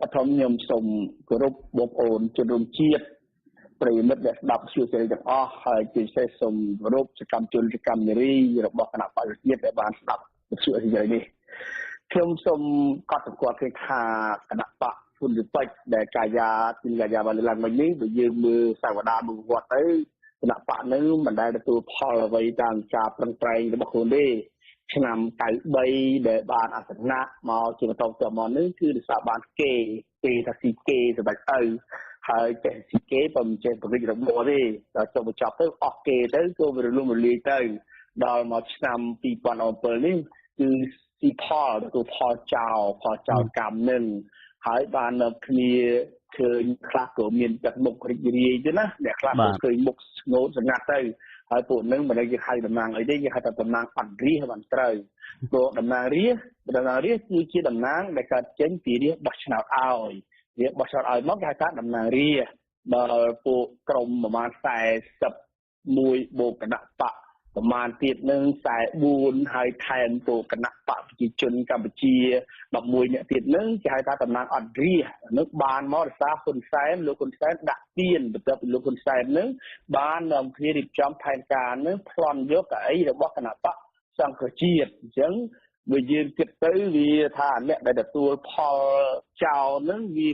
បឋមខ្ញុំសូមគោរពបងប្អូនជនរួមជាតិប្រិយមិត្តដែលស្ដាប់ជួបសេរីទាំងអស់ហើយជាពិសេសសូមគោរពសកម្មជនសកម្មនារីរបស់គណៈបព្វជិជាតិដែលបានស្ដាប់វិទ្យុអេស៊ីនេះខ្ញុំសូមកត់សម្គាល់ឃើញថាគណៈបព្វហ៊ុនស៊ុនប៉ិចដែលកាយាបានឡើងមកនេះបើយើងមើលសាវតាមួយវត្តទៅគណៈបព្វនឹងមិនដែលទទួលផលអ្វីតាមការប្រឹងប្រែងរបស់ខ្លួនទេឆ្នាំ93ដែលបានអសនៈមកជាបន្តទៅមកនេះគឺដោយសារបានគេថាស៊ីគេសម្រាប់ទៅហើយចេះស៊ីគេបើមិនចេះប្រវិចរបបទេដល់ចុះបញ្ចប់ទៅអស់គេទៅក៏វារលំរលាយទៅដល់មកឆ្នាំ2017នេះគឺស៊ីផលទទួលផលចោលកម្មនឹងហើយបានគ្នាឃើញខ្លះក៏មានចិត្តមុខរីករាយទៅណាអ្នកខ្លះក៏ឃើញមុខស្ងួតស្ងាត់ទៅហើយពួកនឹងមិនដែលគេហៅតំណាងអីទេគេហៅថាតំណាងអត់រាជបានត្រូវព្រោះតំណាងរាជគឺជាតំណាងដែលកើតចេញពីរាជបោះឆ្នោតឲ្យរាជបោះឆ្នោតឲ្យមកគេហៅថាតំណាងរាជដល់ពួកក្រុមប្រមាណ41បូកគណៈបកប្រមាណទៀតនឹង44ហើយថែមពួកគណៈបកប្រជាជនកម្ពុជា11នាក់ទៀតនឹងគេហៅថាតំណាងអត់រាជនឹងបានមកដោយសារហ៊ុនសែនលោកហ៊ុនសែនដាក់ទានបន្ទាប់ពីលោកហ៊ុនសែននឹងបាននាំគ្នារៀបចំផែនការនឹងប្លន់យកកៅអីរបស់គណៈបកសង្គ្រោះជាតិអញ្ចឹងបើយើងគិតទៅវាថាអ្នកដែលទទួលផលចោលនឹងវា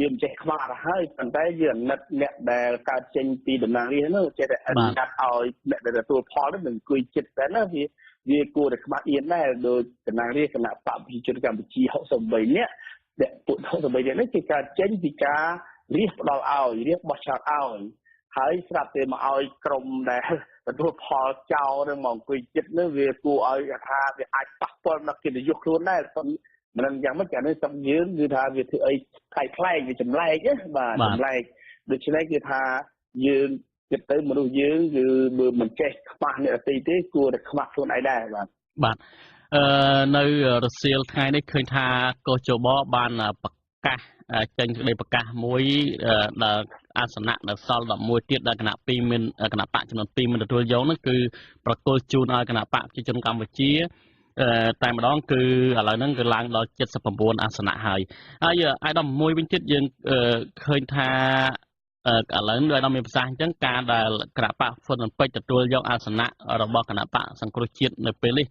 មិនចេះខ្មាស់ទៅហើយប៉ុន្តែយើងអាណិតអ្នកដែលកើតចេញពីតំណាងរាស្ត្រនោះចេះតែអាណិតឲ្យអ្នកដែលទទួលផលនោះនឹងអង្គុយចិត្តតែណាវាគួរតែខ្មាស់អៀនដែរដោយតំណាងរាស្ត្រគណៈបកប្រជាជនកម្ពុជា63នាក់ដែលពួក63នាក់នេះគេកើតចេញពីការរាស្ត្រផ្ដល់ឲ្យរាស្ត្របោះឆ្នោតឲ្យហើយស្រាប់តែមកឲ្យក្រុមដែលទទួលផលចោលនឹងមកអង្គុយចិត្តនោះវាគួរឲ្យថាវាអាចប៉ះពាល់ដល់កិត្តិយសខ្លួនដែរមិនដឹងយ៉ាងម៉េចអានេះសំយើងគឺថាវាធ្វើអីខ្លែងវាចម្លែកណាបាទចម្លែកដូច្នេះគឺថាយើងគិតទៅមនុស្សយើងគឺបើមិនចេះខ្មាស់អ្នកដទៃទេគួរតែខ្មាស់ខ្លួនឯងដែរបាទនៅរសៀលថ្ងៃនេះឃើញថាកោះជបបានប្រកាសចេញសេចក្តីប្រកាសមួយដែលអាសនៈដែលសល់11ទៀតដែលគណៈបកចំនួន2មិនទទួលយកនោះគឺប្រគល់ជូនឲ្យគណៈបកប្រជាជនកម្ពុជាតែម្ដងគឺឥឡូវហ្នឹងគឺឡើងដល់79អាសនៈហើយអាយដាមមួយវិញទៀតយើងឃើញថាឥឡូវអាយដាមមានប្រសាសន៍អញ្ចឹងការដែលគណៈបកហ៊ុនស៊ុនប៉ិចទទួលយកអាសនៈរបស់គណៈបកសង្គ្រោះជាតិនៅពេលនេះ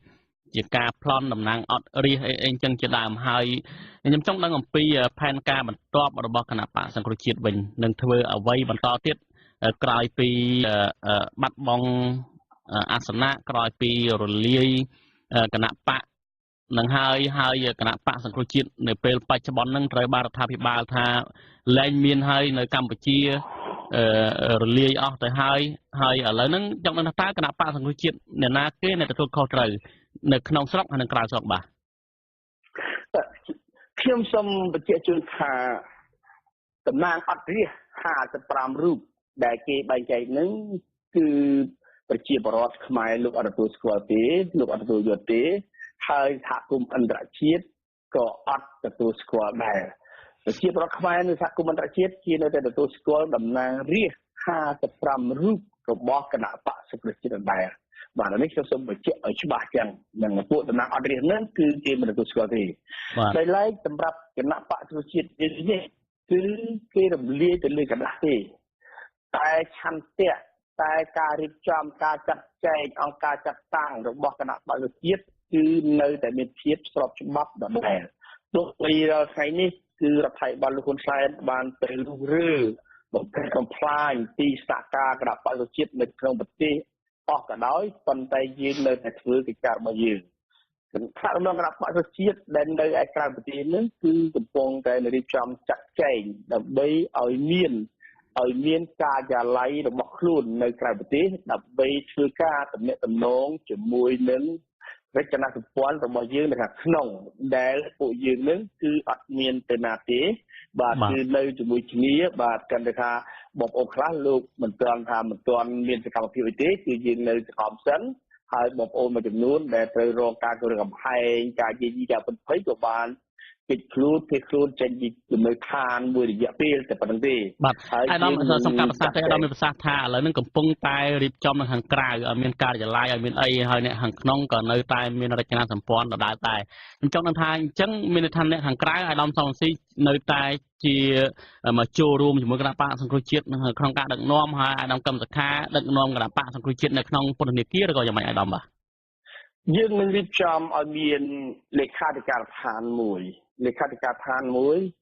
ជាការប្លន់តំណាងអត់រាជអីអញ្ចឹងជាដើមហើយខ្ញុំចង់ដឹងអំពីផែនការបន្ទាប់របស់គណៈបកសង្គ្រោះជាតិវិញនឹងធ្វើអ្វីបន្តទៀតក្រោយពីបាត់បង់អាសនៈក្រោយពីរលាយគណៈបកនឹងហើយគណៈបកសង្គ្រោះជាតិនៅពេលបច្ចុប្បន្ននឹងត្រូវបានរដ្ឋាភិបាលថាលែងមានហើយនៅកម្ពុជារលាយអស់ទៅហើយឥឡូវហ្នឹងចង់ដឹងថាគណៈបកសង្គ្រោះជាតិអ្នកណាគេដែលទទួលខុសត្រូវនៅក្នុងស្រុកហើយនិងក្រៅស្រុកបាទខ្ញុំសូមបញ្ជាក់ជូនថាតំណាងអត់រាជ55រូបដែលគេបែងចែកហ្នឹងគឺប្រជាពលរដ្ឋខ្មែរលោកអត់ទទួលស្គាល់ទេលោកអត់ទទួលយកទេហើយសហគមន៍អន្តរជាតិក៏អត់ទទួលស្គាល់ដែរប្រជាពលរដ្ឋខ្មែរនៅសហគមន៍អន្តរជាតិគេនៅតែទទួលស្គាល់តំណាងរាស្ត្រ55រូបរបស់គណៈបកសង្គ្រោះជាតិដែរបាទនេះខ្ញុំសូមបញ្ជាក់ឲ្យច្បាស់ចឹងនឹងពួកតំណាងអត់រាស្ត្រហ្នឹងគឺគេមិនទទួលស្គាល់ទេដោយឡែកសម្រាប់គណៈបកសង្គ្រោះជាតិនេះគឺគេរំលាយទៅលើกระดาษទេតែឆន្ទៈតែការរៀបចំការចាត់ចែងអង្គការចាត់តាំងរបស់គណៈបកជាតិគឺនៅតែមានភាពស្របច្បាប់ដដែលទោះបីដល់ថ្ងៃនេះគឺរដ្ឋាភិបាលលោកហ៊ុនសែនបានទៅរុះរើបំផ្លិចបំផ្លាញទីស្នាក់ការគណៈបកជាតិនៅក្នុងប្រទេសអស់ក៏ដោយប៉ុន្តែយើងនៅតែធ្វើកិច្ចការរបស់យើងថ្នាក់ដឹកនាំគណៈបកជាតិដែលនៅឯក្រៅប្រទេសនេះគឺកំពុងតែរៀបចំចាត់ចែងដើម្បីឲ្យមានការិយាល័យរបស់ខ្លួននៅក្រៅប្រទេសដើម្បីធ្វើការទំនាក់ទំនងជាមួយនឹងរចនាសម្ព័ន្ធរបស់យើងនៅខាងក្នុងដែលពួកយើងនឹងគឺអត់មានទៅណាទេបាទគឺនៅជាមួយគ្នាបាទកាន់តែថាបងប្អូនខ្លះលោកមិនទាន់មានសកម្មភាពអីទេគឺយើងនៅសកម្មសិនហើយបងប្អូនមួយចំនួនដែលត្រូវរងការគំរាមកំហែងការយាយីការបំភ័យក៏បាន កិច្ចខ្លួនភេទខ្លួនចេញពីជំនួយឋានមួយរយៈពេលតែប៉ុណ្្នឹងទេបាទអាយដាមសំខាន់ប្រសាសន៍ទេអាដាមមានប្រសាសន៍ថាឥឡូវនឹងកំពុងតែរៀបចំនៅខាងក្រៅឲ្យមានការិយាល័យឲ្យមានអីហើយអ្នកខាងក្នុងក៏នៅតែមានរចនាសម្ព័ន្ធដដែលតែខ្ញុំចង់ដឹងថាអញ្ចឹងមានន័យថាអ្នកខាងក្រៅអាយដាមសំស៊ីនៅតែជាមកចូលរួមជាមួយគណៈបកសង្គ្រោះជាតិក្នុងការដឹកនាំហើយអាយដាមកម្មសខាដឹកនាំគណៈបកសង្គ្រោះជាតិនៅក្នុងពន្ធនាគារឬក៏យ៉ាងម៉េចអាយដាមបាទយើងនឹងរៀបចំឲ្យមានលេខាធិការដ្ឋានមួយ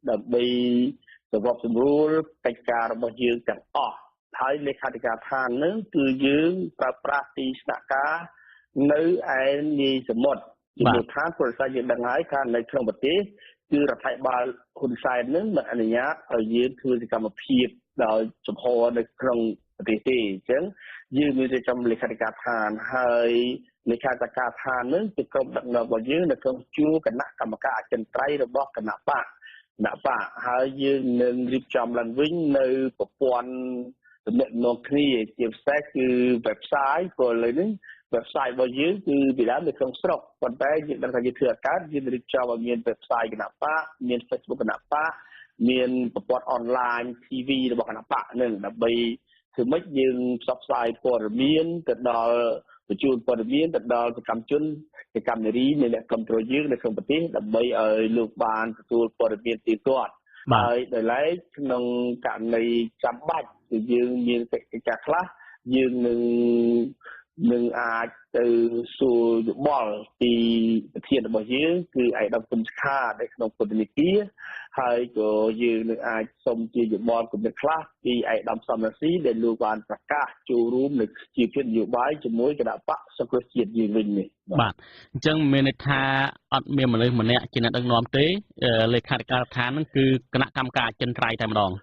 ដើម្បីសម្របសម្រួលកិច្ចការរបស់យើងទាំងអស់ហើយលេខាធិការដ្ឋាននឹងគឺយើងប្រើប្រាស់ទីស្នាក់ការនៅឯនាយសមុទ្រជាមូលដ្ឋានព្រោះតែយើងដឹងហើយថានៅក្នុងប្រទេសគឺរដ្ឋាភិបាលហ៊ុនសែននឹងមិនអនុញ្ញាតឲ្យយើងធ្វើសកម្មភាពដោយចំហនៅក្នុងប្រទេសទេអញ្ចឹងយើងមានរៀបចំលេខាធិការដ្ឋានហើយលេខាធិការដ្ឋាននឹងជាក្រុមដឹកនាំរបស់យើងនៅក្នុងជួរគណៈកម្មការអចិន្ត្រៃយ៍របស់គណៈបកហើយយើងនឹងរៀបចំឡើងវិញនៅប្រព័ន្ធទំនាក់ទំនងគ្នាជាពិសេសគឺ website ព្រោះឥឡូវនេះ website របស់យើងគឺពីដើមនៅក្នុងស្រុកប៉ុន្តែយើងដឹងថាយើងធ្វើការយើងរៀបចំឲ្យមាន website គណៈបកមាន Facebook គណៈបកមានប្រព័ន្ធ online TV របស់គណៈបកនឹងដើម្បីធ្វើម៉េចយើងផ្សព្វផ្សាយព័ត៌មានទៅដល់បញ្ជូនព័ត៌មានទៅដល់សកម្មជនសកម្មនារីនៃអ្នកគ្រប់គ្រងយើងនៅក្នុងប្រទេសដើម្បីឲ្យលោកបានទទួលព័ត៌មានទៀងទាត់ហើយដោយឡែកក្នុងករណីចាំបាច់គឺយើងមានកិច្ចការខ្លះយើងនឹងអាចទៅសួរយោបល់ពីប្រធានរបស់យើងគឺឯកឧត្តមគុំសខានៅក្នុងពន្ធនាគារហើយក៏យើងនឹងអាចសុំជាយោបល់គំនិតខ្លះពីឯកឧត្តមសំរងស៊ីដែលលោកបានប្រកាសចូលរួមនៅជាភាគនយោបាយជាមួយគណៈបកសង្គ្រោះជាតិយើងវិញនេះបាទអញ្ចឹងមានន័យថាអត់មានមនុស្សម្នាក់ជាអ្នកដឹកនាំទេលេខាធិការដ្ឋានហ្នឹងគឺគណៈកម្មការអចិន្ត្រៃយ៍តែម្ដង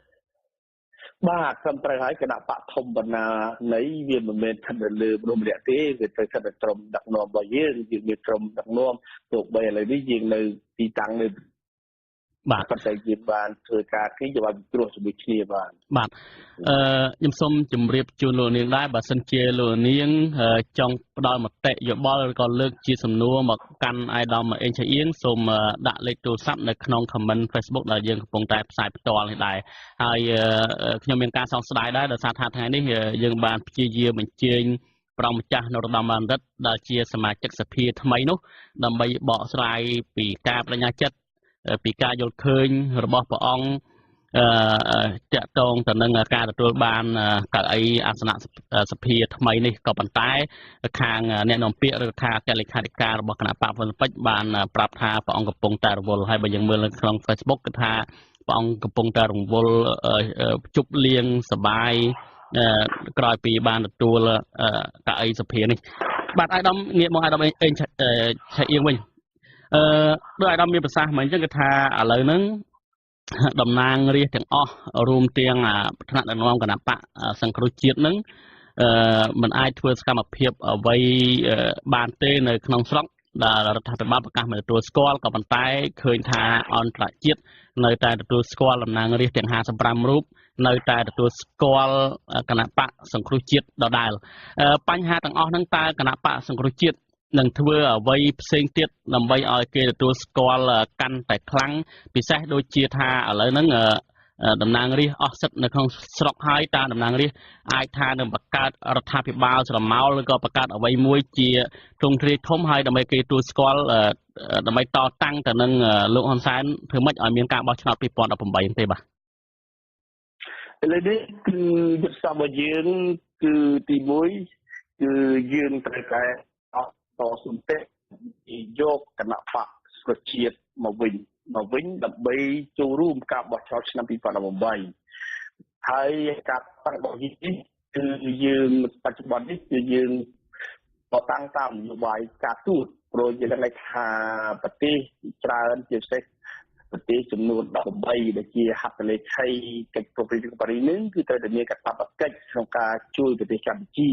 បាទត្រឹមត្រូវហើយគណៈបកធំបណ្ណានៃវាមិនមែនស្ថិតនៅលើមនុស្សម្នាក់ទេវាទៅស្ថិតនៅក្រុមដឹកនាំរបស់យើងមានក្រុមដឹកនាំទោះបីឥឡូវនេះយើងនៅទីតាំងនៅបាទប៉ុន្តែយើងបានធ្វើការគេយកឲ្យគ្រោះជាមួយគ្នាបាទខ្ញុំសូមជម្រាបជូនលោកនាងដែរបើសិនជាលោកនាងចង់ផ្ដល់មតិយោបល់ឬក៏លើកជាសំណួរមកកាន់អាយដាមអេងឆៃអៀងសូមដាក់លេខទូរស័ព្ទនៅក្នុង comment Facebook ដែលយើងកំពុងតែផ្សាយផ្ទាល់នេះដែរហើយខ្ញុំមានការសោកស្ដាយដែរដោយសារថាថ្ងៃនេះយើងបានព្យាយាមអញ្ជើញប្រងម្ចាស់នរោត្តមបានរិទ្ធដែលជាសមាជិកសភាថ្មីនោះដើម្បីបកស្រាយពីការបដិញ្ញាចិត្តពីការយល់ឃើញរបស់ព្រះអង្គតាក់ទងទៅនឹងការទទួលបានកៅអីអាសនៈសភាថ្មីនេះក៏ប៉ុន្តែខាងអ្នកនាំពាក្យឬថាអគ្គលេខាធិការរបស់គណៈបកហ៊ុនពេជ្របានប្រាប់ថាព្រះអង្គកំពុងតែរវល់ហើយបើយើងមើលនៅក្នុង Facebook គឺថាព្រះអង្គកំពុងតែរវល់ជប់លៀងសបាយក្រោយពីបានទទួលកៅអីសភានេះបាទអាយដាមងាកមកអាយដាមអេងឆៃអៀងវិញដោយអាយដាមមានប្រសាសន៍មកអញ្ចឹងគឺថាឥឡូវហ្នឹងតំណាងរាស្ត្រទាំងអស់រួមទាំងថ្នាក់ដឹកនាំគណៈបកសង្គ្រោះជាតិហ្នឹងមិនអាចធ្វើសកម្មភាពអ្វីបានទេនៅក្នុងស្រុកដែលរដ្ឋាភិបាលប្រកាសមិនទទួលស្គាល់ក៏ប៉ុន្តែឃើញថាអន្តរជាតិនៅតែទទួលស្គាល់តំណាងរាស្ត្រទាំង55រូបនៅតែទទួលស្គាល់គណៈបកសង្គ្រោះជាតិដដែលបញ្ហាទាំងអស់ហ្នឹងតើគណៈបកសង្គ្រោះជាតិនឹងធ្វើអ្វីផ្សេងទៀតដើម្បីឲ្យគេទទួលស្គាល់កាន់តែខ្លាំងពិសេសដូចជាថាឥឡូវហ្នឹងតំណាងរាស្ត្រអស់សិទ្ធិនៅក្នុងស្រុកហើយតើតំណាងរាស្ត្រអាចថានឹងបង្កើតរដ្ឋាភិបាលស្រមោលឬក៏បង្កើតអ្វីមួយជាទ្រង់ទ្រាយធំហើយដើម្បីគេទទួលស្គាល់ដើម្បីតតាំងទៅនឹងលោកហ៊ុនសែនធ្វើម៉េចឲ្យមានការបោះឆ្នោត2018ទេបាទឥឡូវនេះគឺយុទ្ធសាស្ត្ររបស់យើងគឺទី1គឺយើងត្រូវតែតស៊ូទេយកគណៈបកប្រជាជាតិមកវិញដើម្បីចូលរួមការបោះឆ្នោតឆ្នាំ2018ហើយការតាំងរបស់យើងគឺយើងបច្ចុប្បន្ននេះគឺយើងក៏តាំងតាមនយោបាយការទូតព្រោះយើងដឹងថាប្រទេសច្រើនជាពិសេសប្រទេសចំនួន18ដែលជាហត្ថលេខីកិច្ចប្រជុំប៉ារីសនេះគឺត្រូវតែមានកាតព្វកិច្ចក្នុងការជួយប្រទេសកម្ពុជា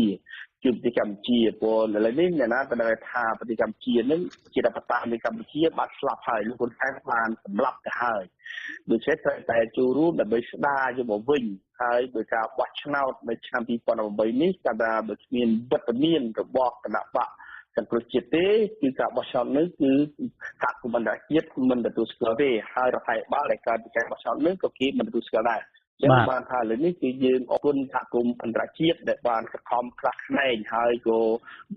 ព្រោះឥឡូវនេះអ្នកណាក៏ដឹងថាប្រទេសកម្ពុជានឹងជារដ្ឋបាលនៃកម្ពុជាបានស្លាប់ហើយលោកហ៊ុនសែនបានសម្លាប់ទៅហើយដូច្នេះត្រូវតែចូលរួមដើម្បីស្ដារយកមកវិញហើយដោយការបោះឆ្នោតនៅឆ្នាំ2018នេះក៏ថាបើគ្មានវត្តមានរបស់គណៈបក សង្គ្រោះជាតិទេគឺការបោះឆ្នោតនេះគឺសហគមន៍អន្តរជាតិមិនទទួលស្គាល់ទេហើយរដ្ឋាភិបាលដែលកើតពីការបោះឆ្នោតនេះក៏គេមិនទទួលស្គាល់ដែរចឹងបានថាលើនេះគឺយើងអរគុណសហគមន៍អន្តរជាតិដែលបានខិតខំខ្លះខ្នែងហើយក៏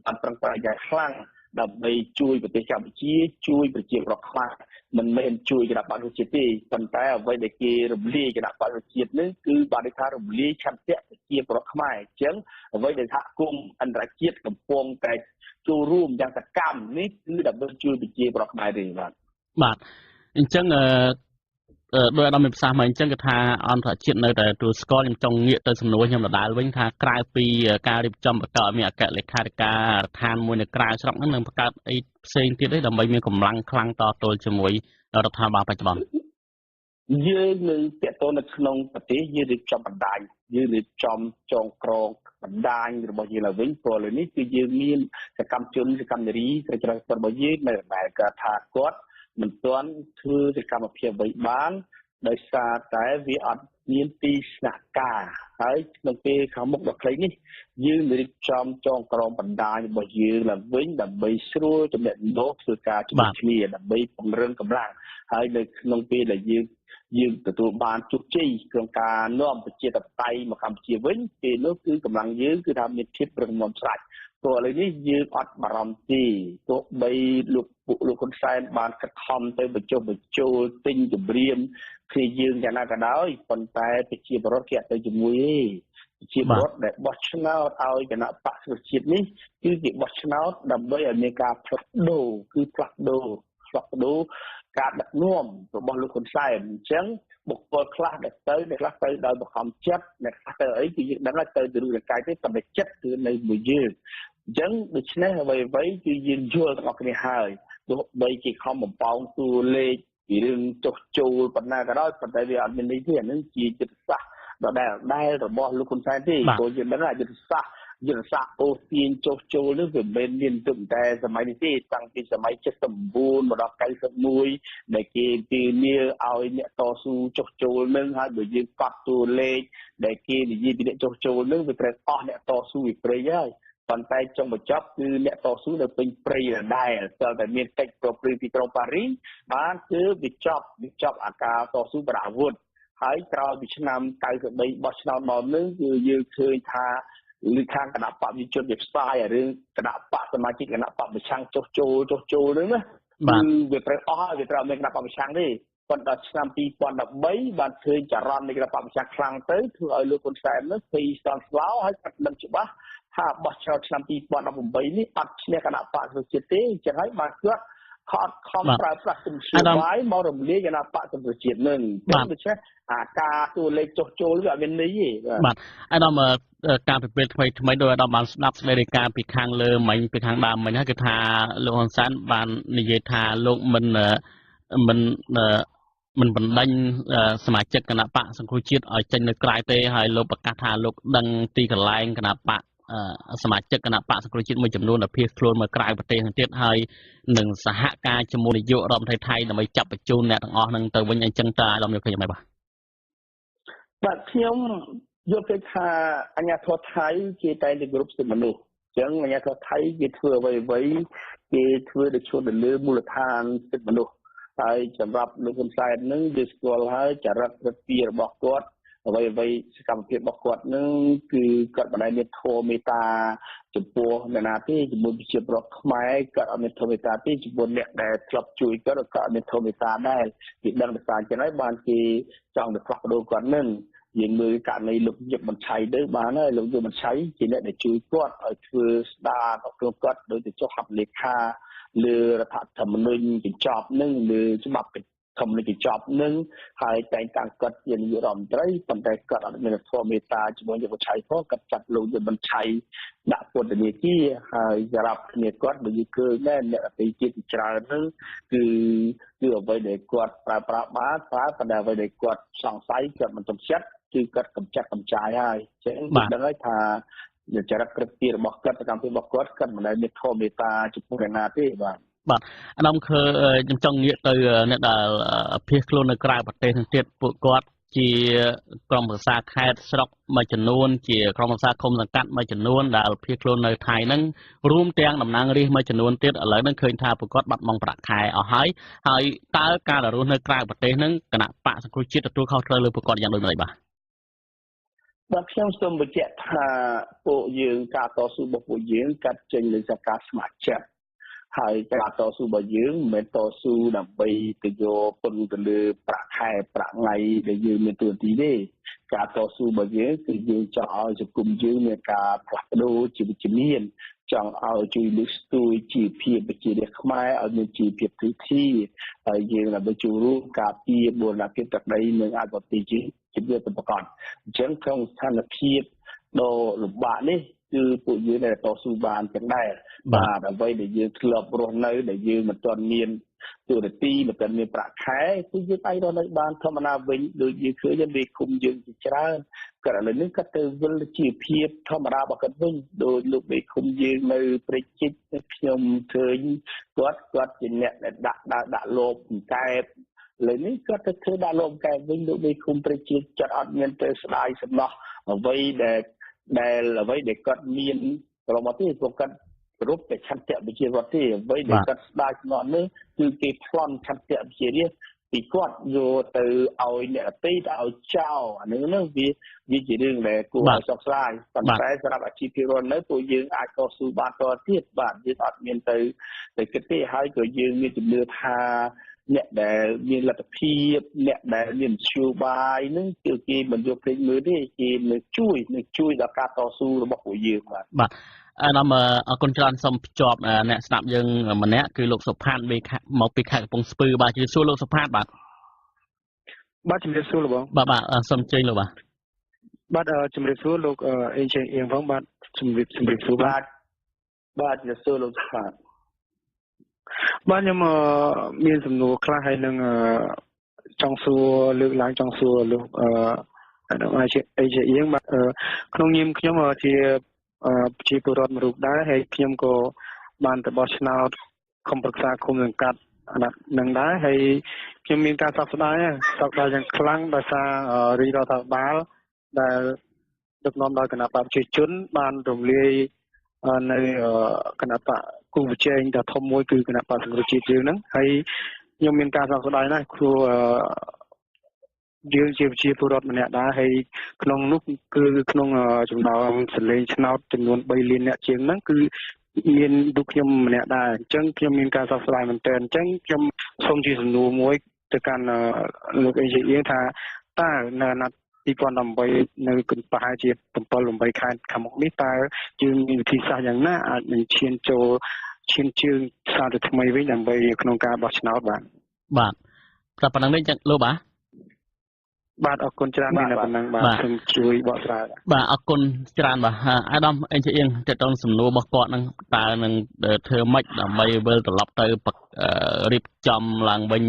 បានប្រឹងប្រែងយ៉ាងខ្លាំងដើម្បីជួយប្រទេសកម្ពុជាជួយប្រជាពលរដ្ឋខ្មែរមិនមែនជួយគណៈបកប្រជាជាតិទេប៉ុន្តែអ្វីដែលគេរំលាយគណៈបកប្រជាជាតិនេះគឺបានថារំលាយឆន្ទៈប្រជាពលរដ្ឋខ្មែរអញ្ចឹងអ្វីដែលសហគមន៍អន្តរជាតិកំពុងតែចូលរួមយ៉ាងសកម្មនេះគឺដើម្បីជួយប្រជាពលរដ្ឋខ្មែរទេបាទអញ្ចឹងដោយអាដាមមានប្រសាសន៍មកអញ្ចឹងគឺថាអន្តរជាតិនៅតែទទួលស្គាល់ខ្ញុំចង់ងាកទៅសំណួរខ្ញុំដដែលវិញថាក្រៅពីការរៀបចំបង្កើតមានអគ្គលេខាធិការរដ្ឋានមួយនៅក្រៅស្រុកហ្នឹងនឹងបង្កើតអីផ្សេងទៀតទេដើម្បីមានកម្លាំងខ្លាំងតទល់ជាមួយរដ្ឋាភិបាលបច្ចុប្បន្នយើងនឹងតេតទៅនៅក្នុងប្រទេសយើងរៀបចំបណ្ដាញយើងរៀបចំចងក្រងបណ្ដាញរបស់យើងឡើងវិញព្រោះឥឡូវនេះគឺយើងមានសកម្មជនសកម្មនារីស្រីច្រាស់របស់យើងនៅដែលគាត់ថាគាត់មិនទាន់ធ្វើសកម្មភាពអ្វីបានដោយសារតែវាអត់មានទីស្នាក់ការហើយក្នុងពេលខាងមុខដល់ខ្លីនេះយើងរៀបចំចងក្រងបណ្ដាញរបស់យើងឡើងវិញដើម្បីស្រួលចំណេះដឹងធ្វើការជាមួយគ្នាដើម្បីពង្រឹងកម្លាំងហើយនៅក្នុងពេលដែលយើងទទួលបានជោគជ័យក្នុងការនាំប្រជាធិបតេយ្យមកកម្ពុជាវិញពេលនោះគឺកម្លាំងយើងគឺថាមានភាពរឹងមាំស្រាច់ព្រោះឥឡូវនេះយើងអត់បារម្ភទេទោះបីលោកហ៊ុនសែនបានខិតខំទៅបញ្ចុះបញ្ចូលទិញជំរាមគឺយើងយ៉ាងណាក៏ដោយប៉ុន្តែប្រជាពលរដ្ឋគេអត់ទៅជាមួយទេប្រជាពលរដ្ឋដែលបោះឆ្នោតឲ្យគណៈបកប្រជាជាតិនេះគឺគេបោះឆ្នោតដើម្បីឲ្យមានការផ្លាស់ប្ដូរគឺផ្លាស់ប្ដូរការដឹកនាំរបស់លោកហ៊ុនសែនអញ្ចឹងបុគ្គលខ្លះដែលទៅអ្នកខ្លះទៅដោយបង្ខំចិត្តអ្នកខ្លះទៅអីគឺយើងដឹងហើយទៅរូបកាយទេប៉ុន្តែចិត្តគឺនៅមួយយើងអញ្ចឹងដូច្នេះអ្វីគឺយើងយល់ទាំងអស់គ្នាហើយទោះបីគេខំបំពងតួលេខពីរឿងចុះចូលប៉ុណ្ណាក៏ដោយប៉ុន្តែវាអត់មានន័យទេអានឹងជាយុទ្ធសាស្ត្រដែលរបស់លោកហ៊ុនសែនទេព្រោះយើងដឹងថាយុទ្ធសាស្ត្រអូសទាញចុះចូលនេះវាមិនមានទុកតែសម័យនេះទេតាំងពីសម័យ79មកដល់91ដែលគេទានាឲ្យអ្នកតស៊ូចុះចូលនឹងហើយបើយើងកត់តួលេខដែលគេនិយាយពីអ្នកចុះចូលនឹងវាត្រូវអស់អ្នកតស៊ូវិព្រៃហើយប៉ុន្តែចុងបញ្ចប់គឺអ្នកតស៊ូនៅពេញព្រៃដដែលស្ទើរតែមានកិច្ចប្រព្រឹត្តទីក្រុងប៉ារីសបានគឺវាចប់អាការតស៊ូបរាវុធហើយក្រោយពីឆ្នាំ93បោះឆ្នោតមកនឹងគឺយើងឃើញថាឬខាងគណៈបព្វជិជនវាផ្សាយរឿងគណៈបកសមាជិកគណៈបកប្រឆាំងចុះចូលហ្នឹងណាគឺវាត្រូវអស់វាត្រូវមានគណៈបកប្រឆាំងទេប៉ុន្តែឆ្នាំ2013បានឃើញចរន្តនៃគណៈបកប្រឆាំងខ្លាំងទៅធ្វើឲ្យលោកហ៊ុនសែននោះភ័យស្លន់ស្លោហើយគាត់ដឹងច្បាស់ថាបោះឆ្នោតឆ្នាំ2018នេះអត់ឈ្នះគណៈបកប្រជាជាតិទេអញ្ចឹងហើយបានគាត់ខត់ខំប្រើប្រាស់ជំនឿបាយមករំលាយគណៈបកប្រជាជាតិនឹងដូច្នេះអាការតួលេខចុះចូលវាអត់មានន័យទេបាទអាដាមការពិភាក្សាថ្មីដោយអាដាមបានស្ដាប់ស្ដីរាយការណ៍ពីខាងលើមិញពីខាងដើមមិញហ្នឹងគឺថាលោកហ៊ុនសែនបាននិយាយថាលោកមិនបណ្ដេញសមាជិកគណៈបកសង្គ្រោះជាតិឲ្យចេញនៅក្រៅទេហើយលោកប្រកាសថាលោកដឹងទីកន្លែងគណៈបកសមាជិកគណៈបកសង្គ្រោះជាតិមួយចំនួនដែលភៀសខ្លួនមកក្រៅប្រទេសទៀតហើយនឹងសហការជាមួយនាយករដ្ឋមន្ត្រីថៃដើម្បីចាប់បញ្ជូនអ្នកទាំងអស់ហ្នឹងទៅវិញអញ្ចឹងតើអាដាមយកឃើញយ៉ាងម៉េចបាទខ្ញុំយកគេថាអញ្ញាធរថៃគេតែងតែគោរពសិទ្ធិមនុស្សអញ្ចឹងអញ្ញាធរថៃគេធ្វើអ្វីគេធ្វើដោយឈ្មោះទៅលើមូលដ្ឋានសិទ្ធិមនុស្សហើយសម្រាប់លោកហ៊ុនសែននឹងវាស្គាល់ហើយចរិតព្រឹត្តិរបស់គាត់អ្វីសកម្មភាពរបស់គាត់នឹងគឺគាត់មិនដែលមានធម៌មេត្តាចំពោះអ្នកណាទេជាមួយប្រជាពលរដ្ឋខ្មែរគាត់អត់មានធម៌មេត្តាទេចំពោះអ្នកដែលធ្លាប់ជួយគាត់ក៏អត់មានធម៌មេត្តាដែរគេដឹងដោយសារចឹងហើយបានគេចង់ទៅផ្លាស់ប្ដូរគាត់នឹងយើងមើលករណីលោកយប់បញ្ឆៃទៅបានហើយលោកយប់បញ្ឆៃជាអ្នកដែលជួយគាត់ឲ្យធ្វើស្ដារដល់គាត់ដោយទៅចុះហត្ថលេខាលើរដ្ឋធម្មនុញ្ញកញ្ចប់នឹងលើច្បាប់ធម្មនុញ្ញកញ្ចប់នឹងហើយតែងតាំងគាត់ជានាយករដ្ឋមន្ត្រីប៉ុន្តែគាត់អត់មានធម៌មេត្តាជាមួយយប់បញ្ឆៃផងគាត់ចាត់លោកយប់បញ្ឆៃដាក់ពន្ធនាគារហើយសម្រាប់គ្នាគាត់បើយើងឃើញដែរអ្នកអតីតជាតិច្រើនហ្នឹងគឺអ្វីដែលគាត់ប្រើប្រាស់បានប៉ុន្តែអ្វីដែលគាត់សង្ស័យគាត់មិនទុកចិត្តគឺគាត់កំចាត់កំចាយហើយអញ្ចឹងខ្ញុំដឹងហើយថាចរិតព្រឹត្តិរបស់គាត់សកម្មភាពរបស់គាត់មិនដែលមានធម៌មេត្តាចំពោះអ្នកណាទេបាទអាដាមខ្ញុំចង់ងាកទៅអ្នកដែលភៀសខ្លួននៅក្រៅប្រទេសនឹងទៀតពួកគាត់ ជាក្រុមប្រឹក្សាខេត្តស្រុកមួយចំនួនជាក្រុមប្រឹក្សាឃុំសង្កាត់មួយចំនួនដែលភៀសខ្លួននៅថៃហ្នឹងរួមទាំងតំណាងរាស្ត្រមួយចំនួនទៀតឥឡូវហ្នឹងឃើញថាប្រកាសបាត់បង់ប្រាក់ខែអស់ហើយតើការរស់នៅក្រៅប្រទេសហ្នឹងគណៈបកសង្គ្រោះជាតិទទួលខុសត្រូវលើប្រកាសយ៉ាងដូចម្តេចបាទបាទខ្ញុំសូមបញ្ជាក់ថាពួកយើងការតស៊ូរបស់ពួកយើងកាត់ចេញលើសការស្ម័គ្រចិត្តហើយការតស៊ូរបស់យើងមិនមែនតស៊ូដើម្បីទៅយកពន្ធទៅលើប្រាក់ខែប្រាក់ថ្ងៃដែលយើងមានទួនាទីទេការតស៊ូរបស់យើងគឺយើងចង់ឲ្យសង្គមយើងមានការផ្លាស់ប្ដូរជីវិតជំនាញចង់ឲ្យជួយលើកស្ទួយជីវភាពប្រជារាស្ត្រខ្មែរឲ្យមានជីវភាពទីទីហើយយើងដើម្បីចូលរួមការពារបូរណភាពទឹកដីនិងអភិវឌ្ឍជាវាទៅប្រកបអញ្ចឹងក្នុងស្ថានភាពដ៏លំបាកនេះគឺពួកយើងដែលតស៊ូបានទាំងដែរបាទអ្វីដែលយើងធ្លាប់រស់នៅដែលយើងមិនទាន់មានទូរទីមិនទាន់មានប្រាក់ខែគឺយើងអាចរស់នៅបានធម្មតាវិញដូចយើងឃើញមេឃុំយើងជាច្រើនក៏ឥឡូវនេះគាត់ទៅវិលជាភាពធម្មតារបស់គាត់វិញដោយលោកមេឃុំយើងនៅព្រៃជីកខ្ញុំឃើញគាត់ជាអ្នកដែលដាក់លបកែបលើនេះគាត់ទៅធ្វើដាក់លបកែបវិញលោកមេឃុំព្រៃជីកចាត់អត់មានទៅស្ដាយសំណោះអ្វីដែលគាត់មានប្រមទេពួកគាត់រូបតែឆន្ទៈវិជាវត្តទេអ្វីដែលគាត់ស្ដាយស្នន់នេះគឺគេប្លន់ឆន្ទៈវិជារាជពីគាត់យកទៅឲ្យអ្នកតីទៅឲ្យចោលអានឹងវាជារឿងដែលគួរឲ្យសោកស្ដាយប៉ុន្តែសម្រាប់អាជីវភាពរស់នៅពួកយើងអាចតស៊ូបានតទៀតបាទយើងអត់មានទៅគិតទេហើយក៏យើងមានជំនឿថាអ្នកដែលមានលទ្ធភាពអ្នកដែលមាននយោបាយនឹងគឺគេមិនយកព្រេងមើលទេគេនឹងជួយដល់ការតស៊ូរបស់ពួកយើងបាទអានអរគុណច្រើនសូមភ្ជាប់អ្នកស្ដាប់យើងម្នាក់គឺលោកសុផាតមកពីខេត្តកំពង់ស្ពឺបាទជម្រាបសួរលោកសុផាតបាទជម្រាបសួរលោកបងបាទសូមអញ្ជើញលោកបាទជម្រាបសួរលោកអេងជើងអៀងផងបាទជម្រាបសួរបាទជម្រាបសួរលោកសុផាតបាទខ្ញុំមានសំណួរខ្លះហើយនឹងចង់សួរលើកឡើងចង់សួរលោកអេងជើងអៀងបាទក្នុងនាមខ្ញុំជាពលរដ្ឋមួយរូបដែរហើយខ្ញុំក៏បានទៅបោះឆ្នោតខំប្រឹក្សាឃុំសង្កាត់អាណត្តិនឹងដែរហើយខ្ញុំមានការសោកស្ដាយយ៉ាងខ្លាំងដោយសាររាជរដ្ឋាភិបាលដែលដឹកនាំដោយគណៈបកប្រជាជនបានរំលាយនៅគណៈបកគូប្រជែងដ៏ធំមួយគឺគណៈបកសង្គ្រោះជាតិយើងហ្នឹងហើយខ្ញុំមានការសោកស្ដាយណាស់ព្រោះយើងជាពលរដ្ឋម្នាក់ដែរហើយក្នុងនោះគឺក្នុងចំណោមសលេងឆ្នោតចំនួន3លានអ្នកជាងហ្នឹងគឺមានរូបខ្ញុំម្នាក់ដែរអញ្ចឹងខ្ញុំមានការសោកស្ដាយមែនទែនអញ្ចឹងខ្ញុំសូមជាសំណួរមួយទៅកាន់លោកអេងជេអៀងថាតើនៅអាណត្តិ2018នៅប្រហែលជា7-8 ខែខាងមុខនេះតើយើងមានវិធីសាស្ត្រយ៉ាងណាអាចនឹងឈានជើងសារទៅថ្មីវិញដើម្បីក្នុងការបោះឆ្នោតបាទតែប៉ុណ្្នឹងនេះចឹងលោកបាទអរគុណច្រើនមានតែប៉ុណ្្នឹងបាទសូមជួយបកស្រាយបាទអរគុណច្រើនបាទអាដាមអេងជៀងតើតើសំណួររបស់គាត់នឹងតើនឹងធ្វើម៉េចដើម្បីវិលត្រឡប់ទៅរៀបចំឡើងវិញ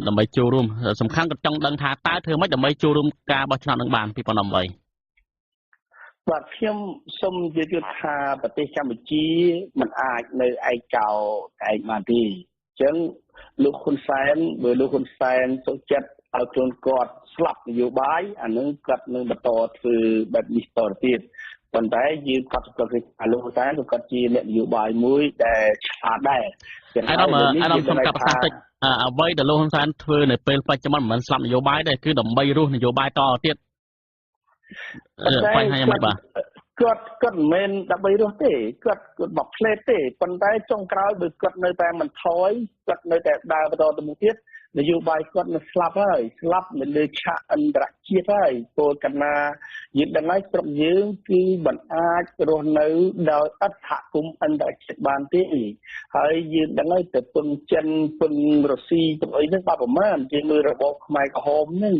ដើម្បីចូលរួមសំខាន់ក៏ចង់ដឹងថាតើធ្វើម៉េចដើម្បីចូលរួមការបោះឆ្នោតនឹងបាន2018បាទខ្ញុំសូមនិយាយថាប្រទេសកម្ពុជាមិនអាចនៅឯកោឯងបានទេអញ្ចឹងលោកហ៊ុនសែនបើលោកហ៊ុនសែនសុខចិត្តឲ្យខ្លួនគាត់ស្លាប់នយោបាយអានឹងគាត់នឹងបន្តធ្វើបែបនេះតទៅទៀតប៉ុន្តែយើងគាត់ប្រកាសថាលោកហ៊ុនសែនគាត់ជាអ្នកនយោបាយមួយដែលឆ្លាតដែរអាដាមសំកាប់ប្រសាសន៍តិចអ្វីដែលលោកហ៊ុនសែនធ្វើនៅពេលបច្ចុប្បន្នមិនមែនស្លាប់នយោបាយទេគឺដើម្បីរស់នយោបាយតទៀតបញ្ហាយ៉ាងម៉េចបាទគាត់មិនមែនដើម្បីរស់ទេគាត់មកផ្លេតទេប៉ុន្តែចុងក្រោយបើគាត់នៅតែមិនថយគាត់នៅតែដើរបន្តទៅមុខទៀតនយោបាយគាត់នឹងស្លាប់នៅលើឆាកអន្តរជាតិហើយពលកណាយើងដឹងហើយស្រុកយើងគឺមិនអាចរស់នៅដោយអត់សហគមន៍អន្តរជាតិបានទេហើយយើងដឹងហើយទៅពឹងចិនពឹងរុស្ស៊ីទៅអីហ្នឹងបាត់ប្រមាណជាមើលរបបខ្មែរក្រហមហ្នឹង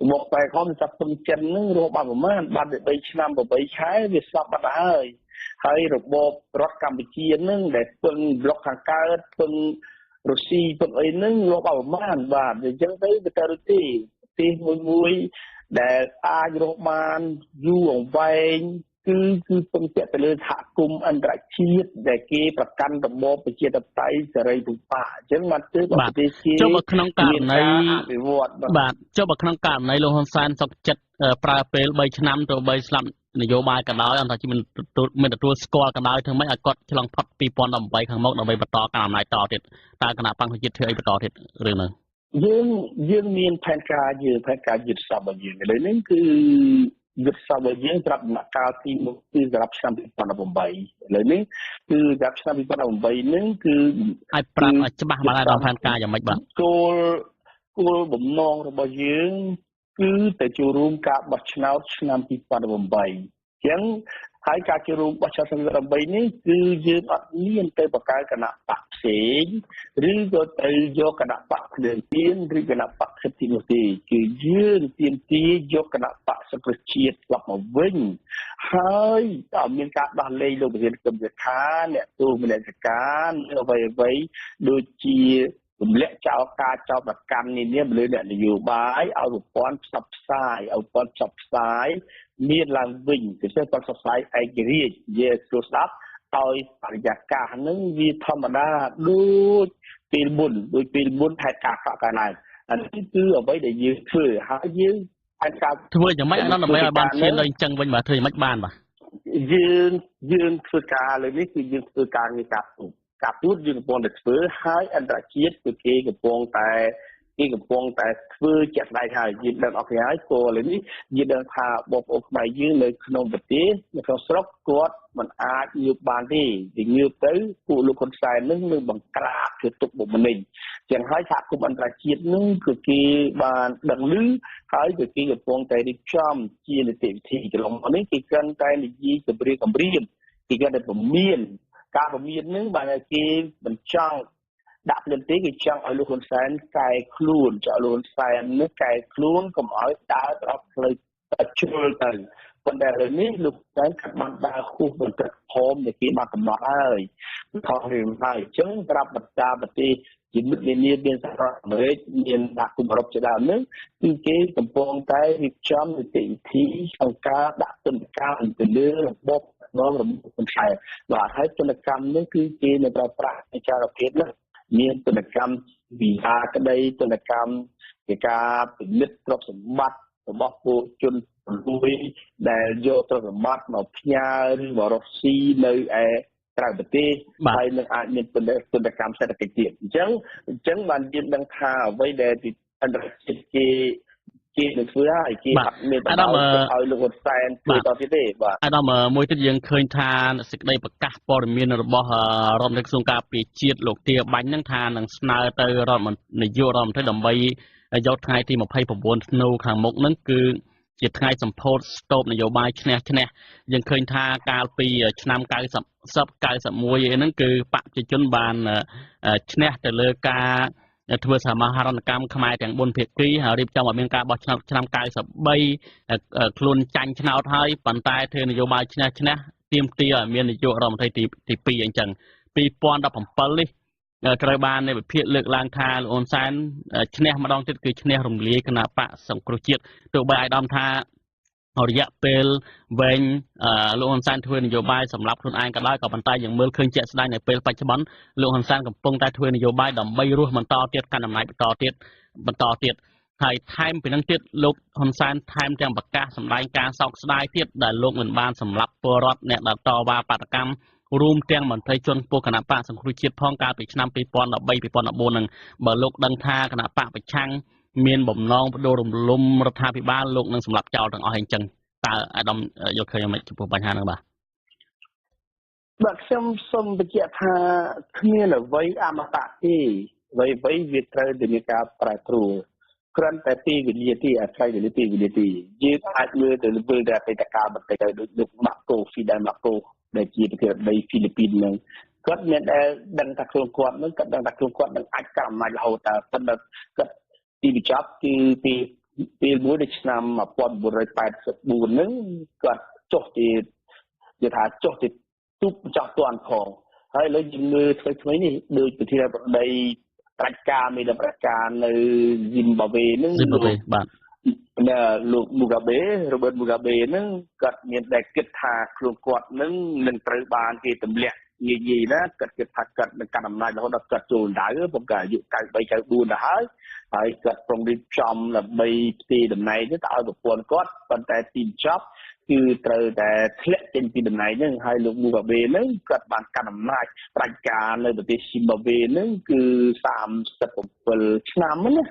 របបខ្មែរក្រហមតែពឹងចិនហ្នឹងរស់បាត់ប្រមាណបាត់ទៅ3ឆ្នាំ8ខែវាស្លាប់បាត់ហើយរបបរដ្ឋកម្ពុជាហ្នឹងដែលពឹងប្លុកខាងកើតពឹងរុស្ស៊ីពឹងអីហ្នឹងលោកអប្រមាណបាទអញ្ចឹងទៅវាទៅដូចទីមួយដែលអាចរស់បានយូរអង្វែង គឺពងពាក់ទៅលើសហគមន៍អន្តរជាតិដែលគេប្រកាន់របបប្រជាធិបតេយ្យសេរីភូមិភាគអញ្ចឹងមកទើបប្រទេសគេចុះបើក្នុងករណីអភិវឌ្ឍបាទចុះបើក្នុងករណីលោកហ៊ុនសែនសុកចិត្តប្រើពេល3ឆ្នាំទៅ3ស្លាប់នយោបាយក៏ដោយអន្តរជាតិមិនទទួលស្គាល់ក៏ដោយធ្វើម៉េចឲ្យគាត់ឆ្លងផុត2018ខាងមុខដើម្បីបន្តការអំណាចតទៀតតើគណៈបញ្ញជាតិធ្វើអីបន្តទៀតរឿងហ្នឹងយើងមានផែនការយុទ្ធសាស្ត្ររបស់យើងឥឡូវនេះគឺយុទ្ធសាស្ត្ររបស់យើងត្រាប់ដំណាក់កាលទី1គឺសម្រាប់ឆ្នាំ2018ឥឡូវនេះគឺសម្រាប់ឆ្នាំ2018ហ្នឹងគឺឲ្យប្រាប់ឲ្យច្បាស់បានដល់ផែនការយ៉ាងម៉េចបាទគោលបំណងរបស់យើងគឺទៅចូលរួមការបោះឆ្នោតឆ្នាំ2018អញ្ចឹងហើយការចូលរួមបោះឆ្នោតឆ្នាំ2018នេះគឺយើងអត់មានទៅបង្កើតគណៈបកផ្សេងឬក៏ទៅយកគណៈបកភ្លើងទៀនឬគណៈបកសិទ្ធិនោះទេគឺយើងទាមទារយកគណៈបកសង្គ្រោះជាតិកลับមកវិញហើយតើមានការដោះលែងលោកប្រធានគណៈខាអ្នកទូតមនសិការអ្វីដូចជារំលាក់ចោលការចោទប្រកាន់នេះលើអ្នកនយោបាយឲ្យប្រព័ន្ធផ្សព្វផ្សាយមានឡើងវិញពិសេសផ្សព្វផ្សាយឯករាជ្យនិយាយស្រួលស្ដាប់ឲ្យបរិយាកាសហ្នឹងវាធម្មតាដូចពេលមុនហេតុការណ៍កាលណាអានេះគឺអ្វីដែលយើងធ្វើហើយយើងអាចការធ្វើយ៉ាងម៉េចដើម្បីឲ្យបានឈានលើអញ្ចឹងវិញបាទធ្វើយ៉ាងម៉េចបានបាទយើងធ្វើការលើនេះគឺយើងធ្វើការងារការទូតយើងកំពុងតែធ្វើហើយអន្តរជាតិគឺគេកំពុងតែធ្វើជាក់ស្ដែងហើយយើងដឹងអស់គ្នាហើយព្រោះឥឡូវនេះយើងដឹងថាបងប្អូនខ្មែរយើងនៅក្នុងប្រទេសនៅក្នុងស្រុកគាត់មិនអាចងើបបានទេវាងើបទៅពួកលោកហ៊ុនសែននឹងនៅបង្ក្រាបធ្វើទុកបុកម្នេញចឹងហើយសហគមន៍អន្តរជាតិនឹងគឺគេបានដឹងឮហើយគឺគេកំពុងតែរៀបចំជានីតិវិធីកន្លងមកនេះគេកាន់តែនិយាយគម្រាមគេកាន់តែពមៀនការពមៀននឹងបានតែគេបញ្ចង់ដាក់ភ្លាមទេគេចង់ឲ្យលោកហ៊ុនសែនកែខ្លួនចង់លោកហ៊ុនសែននេះកែខ្លួនកុំឲ្យដើរត្រប់ផ្លូវជ្រុលទៅប៉ុន្តែឥឡូវនេះលោកសែនគាត់បានដើរខុសបន្តិចផមដែលគេបានកំណត់ហើយខុសរឿងហើយអញ្ចឹងប្រាប់បន្តប្រទេសជាមិត្តនានាមានសហរដ្ឋអាមេរិកមានដាក់គុំអឺរ៉ុបជាដើមហ្នឹងគឺគេកំពុងតែរៀបចំនីតិវិធីក្នុងការដាក់ទណ្ឌកម្មទៅលើរបបរបស់ហ៊ុនសែនបាទហើយទណ្ឌកម្មនេះគឺគេនៅប្រើប្រាស់នៃការភាពនេះមានទណ្ឌកម្មវិហារក្តីទណ្ឌកម្មពីការពិនិត្យទ្រព្យសម្បត្តិរបស់ពលជនលួយដែលយកទ្រព្យសម្បត្តិមកផ្ញើឬមករកស៊ីនៅឯក្រៅប្រទេសហើយនឹងអាចមានទណ្ឌកម្មសេដ្ឋកិច្ចទៀតអញ្ចឹងបានយើងដឹងថាអ្វីដែលអន្តរជាតិគេនឹងធ្វើហើយគេអត់មានបណ្ដោយឲ្យលោកហ៊ុនសែនធ្វើតទៀតទេបាទអាដាមមួយទៀតយើងឃើញថាសេចក្តីប្រកាសព័ត៌មានរបស់រដ្ឋមន្ត្រីក្រសួងការពារជាតិលោកទាបាញ់ហ្នឹងថានឹងស្នើទៅនាយករដ្ឋមន្ត្រីដើម្បីយកថ្ងៃទី29ធ្នូខាងមុខហ្នឹងគឺជាថ្ងៃសម្ពោធស្ទូបនយោបាយឈ្នះយើងឃើញថាកាលពីឆ្នាំ91ហ្នឹងគឺបកប្រជាជនបានឈ្នះទៅលើការធ្វើសមាហរណកម្មខ្មែរទាំង4ភាគីហើយរៀបចំឲ្យមានការបោះឆ្នោតឆ្នាំ93ខ្លួនចាញ់ឆ្នោតហើយប៉ុន្តែធ្វើនយោបាយឈ្នះទាមទារឲ្យមាននាយករដ្ឋមន្ត្រីទី2អញ្ចឹង2017នេះត្រូវបាននៃវិភាគលើកឡើងថាលោកហ៊ុនសែនឈ្នះម្ដងទៀតគឺឈ្នះរំលាយគណៈបកសង្គ្រោះជាតិទោះបីអាយដាមថារយៈពេលវែងលោកហ៊ុនសែនធ្វើនយោបាយសម្រាប់ខ្លួនឯងក៏ដោយក៏ប៉ុន្តែយើងមើលឃើញជាក់ស្ដែងនៅពេលបច្ចុប្បន្នលោកហ៊ុនសែនកំពុងតែធ្វើនយោបាយដើម្បីរស់បន្តទៀតកាន់អំណាចបន្តទៀតហើយថែមពីនឹងទៀតលោកហ៊ុនសែនថែមទាំងប្រកាសសម្ដែងការសោកស្ដាយទៀតដែលលោកមិនបានសម្លាប់ពលរដ្ឋអ្នកដែលតវ៉ាបាតកម្មរួមទាំងមន្ត្រីជាន់ខ្ពស់គណៈបកសង្គ្រោះជាតិផងកាលពីឆ្នាំ2013 2014ហ្នឹងបើលោកដឹងថាគណៈបកប្រឆាំងមានបំណងបដូររំលំរដ្ឋាភិបាលលោកនឹងសម្លាប់ចោលទាំងអស់ហើយអញ្ចឹងតើអាដាមយល់ឃើញយ៉ាងម៉េចចំពោះបញ្ហាហ្នឹងបាទខ្ញុំសូមបញ្ជាក់ថាគ្មានអ្វីអមតៈទេអ្វីវាត្រូវតែមានការប្រែប្រួលគ្រាន់តែពីវិលាទីអាស្រ័យវិលាទីយើងអាចមើលទៅលើតែអតីតកាលបន្តិចទៅដូចលោកម៉ាក់កូហ្វីដែលម៉ាក់កូដែលជាប្រធានាធិបតីហ្វីលីពីនហ្នឹងគាត់មានដែលដឹងថាខ្លួនគាត់នឹងគាត់ដឹងថាខ្លួនគាត់នឹងអាចកាន់អំណាចរហូតតែប៉ុន្តែគាត់ទីបញ្ចប់គឺពេលមួយនៅឆ្នាំ1984ហ្នឹងគាត់ចុះជាថាចុះជាទូបចោះតន់ផងហើយឥឡូវយើងមើលថ្មីនេះដូចប្រធានាធិបតីប្រជាការមានប្រកាសនៅស៊ីមបាវេហ្នឹងបាទ លោកមូកាបេរបឺតមូកាបេហ្នឹងគាត់មានតែគិតថាខ្លួនគាត់នឹងត្រូវបានគេទម្លាក់ងាយណាគាត់គិតថាគាត់នឹងកាន់អំណាចរហូតដល់គាត់ចូលដៅព្រោះគាត់អាយុ93 94ទៅហើយគាត់ប្រុងរៀបចំដើម្បីផ្ទេរតំណែងទៅឲ្យប្រពន្ធគាត់ប៉ុន្តែទីបញ្ចប់គឺត្រូវតែធ្លាក់ចេញពីតំណែងហ្នឹងហើយលោកមូកាបេហ្នឹងគាត់បានកាន់អំណាចផ្ដាច់ការនៅប្រទេសស៊ីម៉ាវេហ្នឹងគឺ37ឆ្នាំណា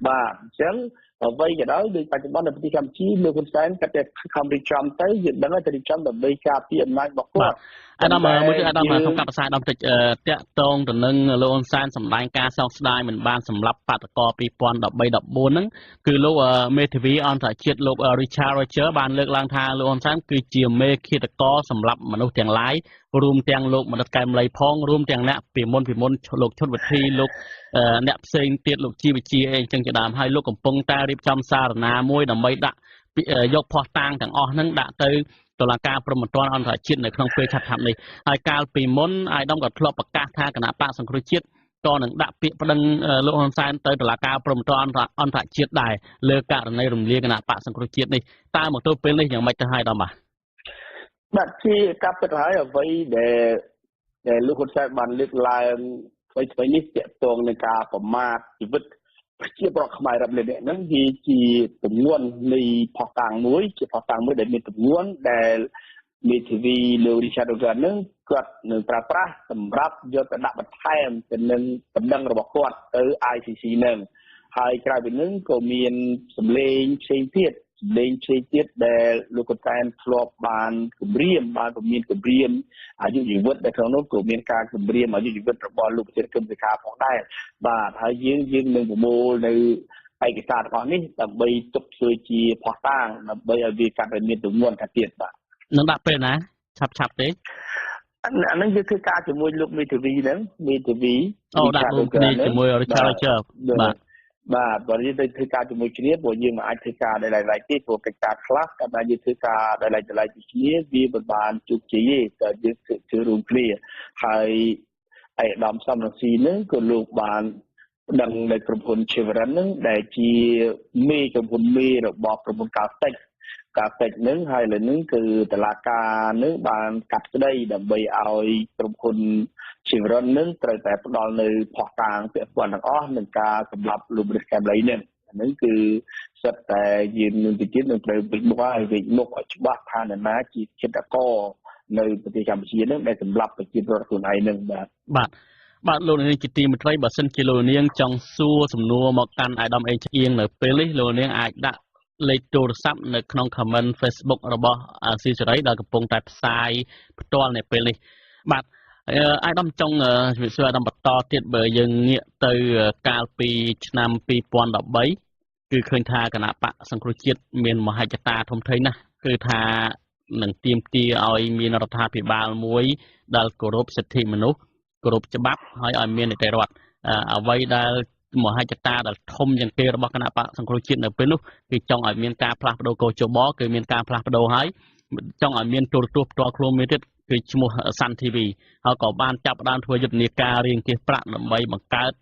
បាទអញ្ចឹងអ្វីក៏ដោយដូចបច្ចុប្បន្ននៅប្រទេសកម្ពុជាលោកហ៊ុនសែនគាត់តែខំរៀបចំទៅយើងដឹងថារៀបចំដើម្បីការពារអំណាចរបស់គាត់អាដាមមួយទៀតអាដាមខ្ញុំកាត់ភាសាអាដាមតិចតាក់ទងទៅនឹងលោកហ៊ុនសែនសម្ដែងការសោកស្ដាយមិនបានសម្លាប់បាតកោ2013-14ហ្នឹងគឺលោកមេធាវីអន្តរជាតិលោក Richard Roger បានលើកឡើងថាលោកហ៊ុនសែនគឺជាមេឃាតករសម្លាប់មនុស្សទាំងឡាយរួមទាំងលោកមនិតកែមលីផងរួមទាំងអ្នកពីមុនលោកឈុតវិធីលោកអ្នកផ្សេងទៀតលោកជីវជាអីចឹងជាដើមហើយលោកកំពុងតែរៀបចំសារណាមួយដើម្បីដាក់យកភ័ស្តុតាងទាំងអស់ហ្នឹងដាក់ទៅតុលាការព្រហ្មទណ្ឌអន្តរជាតិនៅក្នុងពេលឆាប់ៗនេះហើយកាលពីមុនអាយដាមក៏ធ្លាប់ប្រកាសថាគណៈបកសង្គ្រោះជាតិក៏នឹងដាក់ពាក្យប្តឹងលោកហ៊ុនសែនទៅតុលាការព្រហ្មទណ្ឌអន្តរជាតិដែរលើករណីរំលាយគណៈបកសង្គ្រោះជាតិនេះតើមកទល់ពេលនេះយ៉ាងម៉េចទៅហើយដល់បាទជាការពិតហើយអ្វីដែលលោកហ៊ុនសែនបានលើកឡើងថ្មីនេះទាក់ទងនឹងការប្រមាថជីវិតប្រជាពលរដ្ឋខ្មែររាប់លាននាក់ហ្នឹងវាជាទម្ងន់នៃផុសតាំងមួយជាផុសតាំងមួយដែលមានទម្ងន់ដែលមេធាវីលោក Richard Roger ហ្នឹងគាត់នឹងប្រើប្រាស់សម្រាប់យកទៅដាក់បន្ថែមទៅនឹងបណ្ដឹងរបស់គាត់ទៅ ICC ហ្នឹងហើយក្រៅពីហ្នឹងក៏មានសម្លេងផ្សេងទៀតដែលលោកកតានធ្លាប់បានគម្រាមបានមានគម្រាមអាយុជីវិតដែលក្នុងនោះក៏មានការគម្រាមអាយុជីវិតរបស់លោកប្រធានគឹមសិក្ខាផងដែរបាទហើយយើងនឹងប្រមូលនៅឯកសាររបស់នេះដើម្បីទុកធ្វើជាភស្តុតាងដើម្បីឲ្យវាកាត់ឲ្យមានទម្ងន់ថាទៀតបាទនឹងដាក់ពេលណាឆាប់ទេអាហ្នឹងយើងធ្វើការជាមួយលោកមេធាវីហ្នឹងមេធាវីដាក់រួមគ្នាជាមួយ Richard Roger បាទបើយើងទៅធ្វើការជាមួយគ្នាព្រោះយើងមិនអាចធ្វើការដោយឡែកទេព្រោះកិច្ចការខ្លះកាលណាយើងធ្វើការដោយឡែកពីគ្នាវាមិនបានជោគជ័យទេតែយើងធ្វើរួមគ្នាហើយឯកឧត្តមសំរងស៊ីនឹងក៏លោកបានដឹងនៅក្រុមហ៊ុន Chevron នឹងដែលជាមេក្រុមហ៊ុនមេរបស់ក្រុមហ៊ុនកាពេចនឹងហើយលើនឹងគឺតឡាការនឹងបានកាត់ក្តីដើម្បីឲ្យក្រុមហ៊ុន Chevron នឹងត្រូវតែផ្ដល់នៅភស្តុតាងពាក់ព័ន្ធទាំងអស់នឹងការសម្លាប់លោកមនិតកែមលីនឹងហ្នឹងគឺសិតតែយើងនឹងទៅទៀតនឹងត្រូវវិមុខឲ្យច្បាស់ថានរណាជាឃាតករនៅប្រទេសកម្ពុជានឹងដែលសម្លាប់ប្រជាពលរដ្ឋខ្លួនឯងនឹងបាទលោកនាងជាទីមេត្រីបើសិនជាលោកនាងចង់សួរសំណួរមកកាន់អាយដាមអេឆ្អៀងនៅពេលនេះលោកនាងអាចដាក់លេខទូរស័ព្ទនៅក្នុង comment Facebook របស់ស៊ីសេរីដែលកំពុងតែផ្សាយផ្ទាល់នៅពេលនេះបាទអាយដាមចង់ជំរាបសួរអាយដាមបន្តទៀតបើយើងងាកទៅកាលពីឆ្នាំ2013គឺឃើញថាគណៈបកសង្គ្រោះជាតិមានមហិច្ឆតាធំធេងណាស់គឺថានឹងទាមទារឲ្យមានរដ្ឋាភិបាលមួយដែលគោរពសិទ្ធិមនុស្សគោរពច្បាប់ហើយឲ្យមាននីតិរដ្ឋអ្វីដែលមហិច្ឆតាដែលធំជាងគេរបស់គណៈបកសង្គ្រោះជាតិនៅពេលនោះគឺចង់ឲ្យមានការផ្លាស់ប្ដូរកោជបគឺមានការផ្លាស់ប្ដូរហើយចង់ឲ្យមានទូរទស្សន៍ផ្ទាល់ខ្លួនមួយទៀតគឺឈ្មោះ Sun TV ហើយក៏បានចាប់ផ្ដើមធ្វើយុទ្ធនាការរៀងគៀសប្រាក់ដើម្បីបង្កើត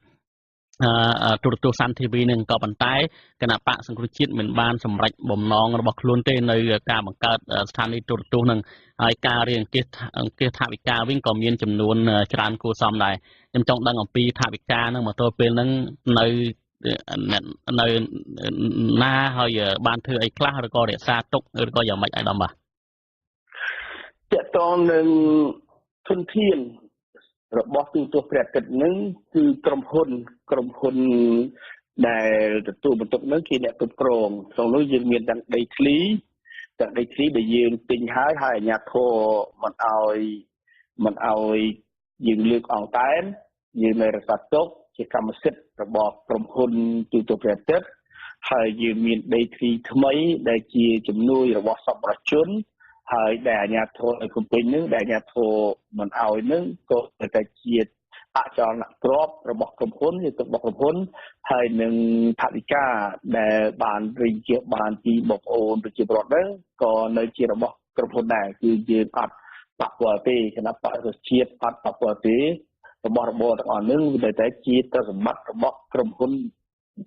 ទូរទស្សន៍ Sun TV នឹងក៏ប៉ុន្តែគណៈបកសង្គ្រោះជាតិមិនបានសម្រេចបំណងរបស់ខ្លួនទេនៅការបង្កើតស្ថានីយ៍ទូរទស្សន៍នឹងហើយការរៀងគៀសថវិកាវិញក៏មានចំនួនច្រើនគួរសមដែរខ្ញុំចង់ដឹងអំពីថវិកានឹងមកទល់ពេលហ្នឹងនៅណាហើយបានធ្វើអីខ្លះឬក៏រក្សាទុកឬក៏យ៉ាងម៉េចអាយដាមបាទតកតងនឹងធនធានរបស់ទូទស្សន៍ព្រះអាទិត្យនឹងគឺក្រុមហ៊ុនដែលទទួលបន្ទុកនឹងគេអ្នកគ្រប់គ្រងក្នុងនោះយើងមានទាំងដីធ្លីដែលយើងទិញហើយអាជ្ញាធរមិនអោយយើងលើកអង្តែនយើងនៅរក្សាទុកជាកម្មសិទ្ធិរបស់ក្រុមហ៊ុនទូទស្សន៍ព្រះអាទិត្យហើយយើងមានដីធ្លីថ្មីដែលជាជំនួយរបស់សប្បុរសជនហើយដែលអាជ្ញាធរនៅកំពែងនឹងដែលអាជ្ញាធរមិនអោយនឹងក៏តែជាអចលនទ្រព្យរបស់ក្រុមហ៊ុនឬទឹករបស់ក្រុមហ៊ុនហើយនឹងថវិកាដែលបានរៀបជាបានពីបងប្អូនប្រជាពលរដ្ឋហ្នឹងក៏នៅជារបស់ក្រុមហ៊ុនដែរគឺយើងអត់ប៉ះពាល់ទេគណៈបរិស្ជាតិអត់ប៉ះពាល់ទេរបស់របរទាំងអស់ហ្នឹងវាតែជាទ្រព្យសម្បត្តិរបស់ក្រុមហ៊ុន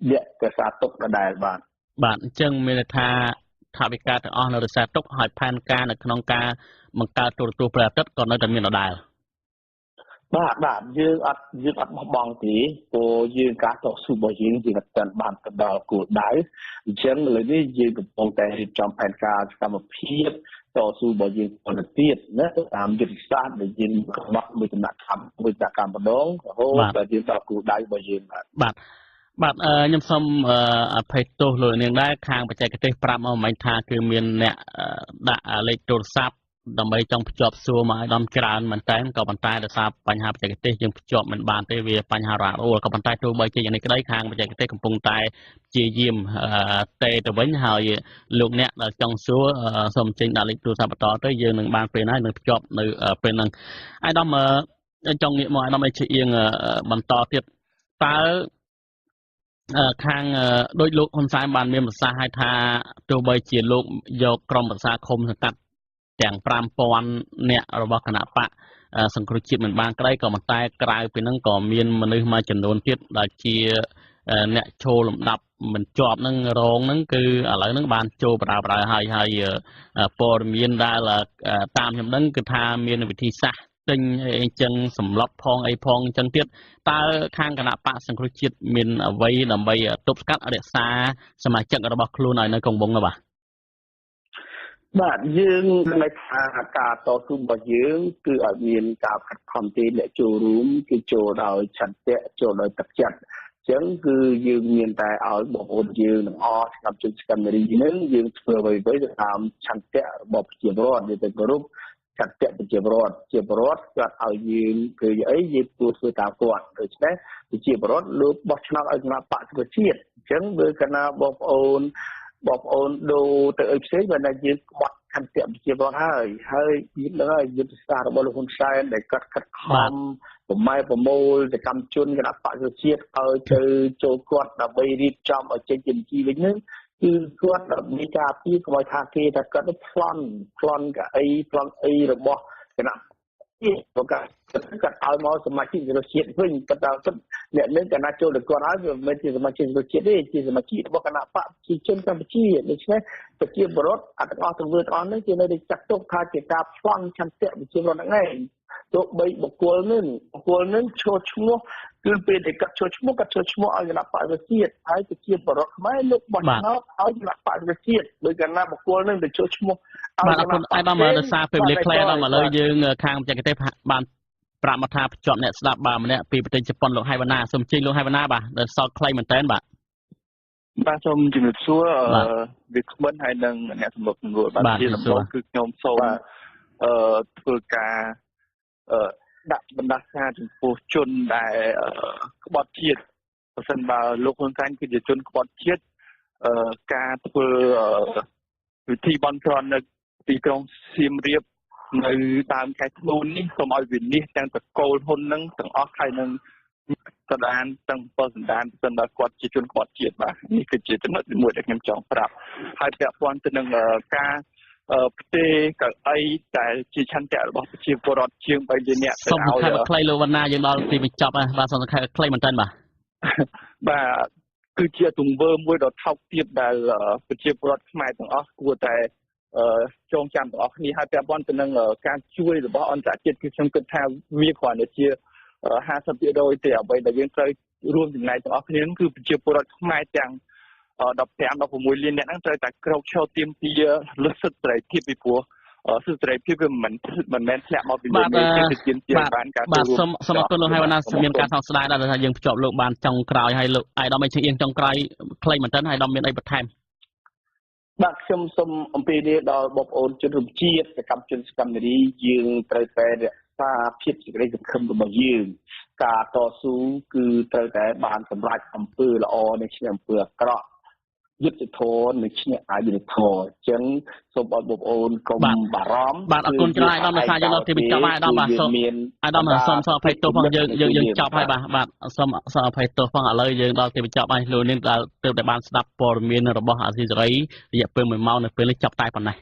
អ្នកកសាទុកដដែលបាទ បាទអញ្ចឹងមានថាថាវិការទាំងអស់នៅរសារទុកហើយផែនការនៅក្នុងការបង្កើតទូរទស្សន៍ព្រះអាទិត្យក៏នៅតែមានដដែលបាទយើងអត់បោះបង់ទេព្រោះយើងការតស៊ូរបស់យើងអត់ទាន់បានទៅដល់គោលដៅអញ្ចឹងឥឡូវនេះយើងកំពុងតែរៀបចំផែនការសកម្មភាពតស៊ូរបស់យើងបន្តទៀតណាតាមយុទ្ធសាស្ត្រដែលយើងកំណត់មួយដំណាក់កាលម្ដងរហូតដល់យើងដល់គោលដៅរបស់យើងបាទខ្ញុំសូមអភ័យទោសលោកនាងដែរខាងបច្ចេកទេសប្រាប់មកមិញថាគឺមានអ្នកដាក់លេខទូរស័ព្ទដើម្បីចង់ភ្ជាប់សួរមកឲ្យដំច្រើនមែនតើក៏ប៉ុន្តែដោយសារបញ្ហាបច្ចេកទេសយើងភ្ជាប់មិនបានទេវាបញ្ហារ៉ាក់រ៉ូលក៏ប៉ុន្តែទោះបីជាយ៉ាងនេះក្តីខាងបច្ចេកទេសកំពុងតែព្យាយាមតេទៅវិញហើយលោកអ្នកដែលចង់សួរសូមចេញដាក់លេខទូរស័ព្ទបន្តទៅយើងនឹងបានពេលណានឹងភ្ជាប់នៅពេលហ្នឹងអាយដាមចង់ងាកមកអាយដាមឲ្យជាអៀងបន្តទៀតតើខាងដោយលោកហ៊ុនសែនបានមានប្រសាសន៍ឲ្យថាទោះបីជាលោកយកក្រុមប្រឹក្សាឃុំសង្កាត់ទាំង 5000 នាក់របស់គណៈបកសង្គ្រោះជាតិមិនបានក្តីក៏ប៉ុន្តែក្រៅពីហ្នឹងក៏មានមនុស្សមួយចំនួនទៀតដែលជាអ្នកចូលលំដាប់មិនជាប់នឹងរងហ្នឹងគឺឥឡូវហ្នឹងបានចូលបដាបដាហើយព័ត៌មានដែលតាមខ្ញុំដឹងគឺថាមានវិធីសាស្ត្រទិញអីចឹងសម្លុតផងអីផងអញ្ចឹងទៀតតើខាងគណៈបកសង្គ្រោះជាតិមានអ្វីដើម្បីទប់ស្កាត់រក្សាសមាជិករបស់ខ្លួនឲ្យនៅកងវងនោះបាទយើងនៅថាការតស៊ូរបស់យើងគឺឲ្យមានការខិតខំទីអ្នកចូលរួមគឺចូលដោយឆន្ទៈចូលដោយទឹកចិត្តអញ្ចឹងគឺយើងមានតែឲ្យបងប្អូនយើងទាំងអស់ស្ដាប់ជើងស្កាំរីហ្នឹងយើងធ្វើអ្វីទៅតាមឆន្ទៈរបស់ប្រជាពលរដ្ឋយើងទៅគោរពឆន្ទៈប្រជាពលរដ្ឋគាត់ឲ្យយើងគឺអីយើងគួរធ្វើតាមគាត់ដូច្នេះប្រជាពលរដ្ឋលោកបោះឆ្នោតឲ្យគណៈបកប្រជាជាតិអញ្ចឹងបើកណាបងប្អូនដូរទៅអីផ្សេងបើតែយើងក្បត់ខន្តិប្រជាពលរដ្ឋហើយយើងដឹងហើយយុទ្ធសាស្ត្ររបស់លោកហ៊ុនសែនដែលកាត់ខិតខំប្រម៉ែប្រមូលសកម្មជនគណៈបកប្រជាជាតិឲ្យទៅចូលគាត់ដើម្បីរៀបចំឲ្យចេញជាជីវិញហ្នឹងគឺគាត់មានការពីកុំឲ្យថាគេថាគាត់ទៅប្លន់កៅអីរបស់គណៈប្រកាសគាត់ឲ្យមកសមាជិករដ្ឋជាតិវិញប៉ុន្តែអ្នកនឹងកណាចូលទៅគាត់ហើយវាមិនមែនជាសមាជិករដ្ឋជាតិទេជាសមាជិករបស់គណៈបកប្រជាជនកម្ពុជាដូច្នេះប្រជាពលរដ្ឋអត់ទាំងអស់ទាំងនេះគេនៅតែចាត់ទុកថាជាការប្លន់ឆន្ទៈប្រជាពលរដ្ឋហ្នឹងឯងទោះបីបុគ្គលនឹងចូលឈ្មោះគឺពេលដែលគាត់ចូលឈ្មោះឲ្យគណៈបកប្រជាជាតិហើយប្រជាពលរដ្ឋខ្មែរលោកបោះឆ្នោតឲ្យគណៈបកប្រជាជាតិដោយគណៈបុគ្គលនឹងទៅចូលឈ្មោះបាទអរគុណអាយដាមដោយសារពេលវេលាខ្លីដល់ឥឡូវយើងខាងបច្ចេកទេសបានប្រាប់មកថាភ្ជាប់អ្នកស្ដាប់បាទម្នាក់ពីប្រទេសជប៉ុនលោកហៃវណ្ណាសូមជិះលោកហៃវណ្ណាបាទដែលសល់ខ្លីមែនតើបាទសូមជំរាបសួរវាគ្មិនហើយនឹងអ្នកសម្របសម្រួលបាទជាដំបូងគឺខ្ញុំសូមធ្វើការដាក់បណ្ដាសាចំពោះជនដែលក្បត់ជាតិបើសិនបើលោកហ៊ុនសែនគឺជាជនក្បត់ជាតិការធ្វើវិធីបន់ស្រន់នៅទីក្រុងសៀមរាបនៅដើមខែធ្នូនេះសូមឲ្យវិនិច្ឆ័យទាំងតកូលហ៊ុននឹងទាំងអស់ហើយនឹងសណ្ដានទាំងប៉ុសណ្ដានសិនដល់គាត់ជាជនក្បត់ជាតិបាទនេះគឺជាចំណុចទី1ដែលខ្ញុំចង់ប្រាប់ហើយពាក់ព័ន្ធទៅនឹងការផ្ទេរកៅអីដែលជាឆន្ទៈរបស់ប្រជាពលរដ្ឋជាង3លាននាក់ទៅឲ្យសូមខែខ្លីលោកវណ្ណាយើងដល់ទីបញ្ចប់ហើយបាទសូមខែខ្លីមែនតើបាទគឺជាទង្វើមួយដ៏ថោកទាបដែលប្រជាពលរដ្ឋខ្មែរទាំងអស់គួរតែចងចាំទាំងអស់គ្នាហើយពាក់ព័ន្ធទៅនឹងការជួយរបស់អន្តរជាតិគឺខ្ញុំគិតថាវាគ្រាន់តែជា50%ទេអ្វីដែលយើងត្រូវរួមចំណែកទាំងអស់គ្នាគឺប្រជាពលរដ្ឋខ្មែរទាំង15-16លានអ្នកហ្នឹងត្រូវតែក្រោកឈរទាមទារលទ្ធសិទ្ធិសេរីភាពពីព្រោះសិទ្ធិសេរីភាពវាមិនមែនធ្លាក់មកពីលើមេឃទេទាមទារបានការចូលរួមសូមអរគុណលោកហៃវណ្ណាមានការសោកស្ដាយដែរថាយើងភ្ជាប់លោកបានចុងក្រោយហើយលោកអាយដាមឯងជិះអៀងចុងក្រោយខ្លីមែនតើអាយដាមមានអីបន្ថែមបាទខ្ញុំសូមអំពាវនាវដល់បងប្អូនជនរួមជាតិសកម្មជនសកម្មនារីយើងត្រូវតែរក្សាភាពសេចក្តីសង្ឃឹមរបស់យើងការតស៊ូគឺត្រូវតែបានសម្រេចអំពើល្អនិងឈ្នះអំពើអាក្រក់យុទ្ធធម៌និងឈ្នះអយុត្តិធម៌អញ្ចឹងសូមឲ្យបងប្អូនកុំបារម្ភបាទអរគុណច្រើនអាយដាមដោយសារយើងដល់ទីបញ្ចប់ហើយអាយដាមបាទសូមអាយដាមសូមអភ័យទោសផងយើងចប់ហើយបាទសូមអភ័យទោសផងឥឡូវយើងដល់ទីបញ្ចប់ហើយលោកនាងដែលទើបតែបានស្ដាប់ព័ត៌មានរបស់អាស៊ីសេរីរយៈពេល1ម៉ោងនៅពេលនេះចប់តែប៉ុណ្ណេះ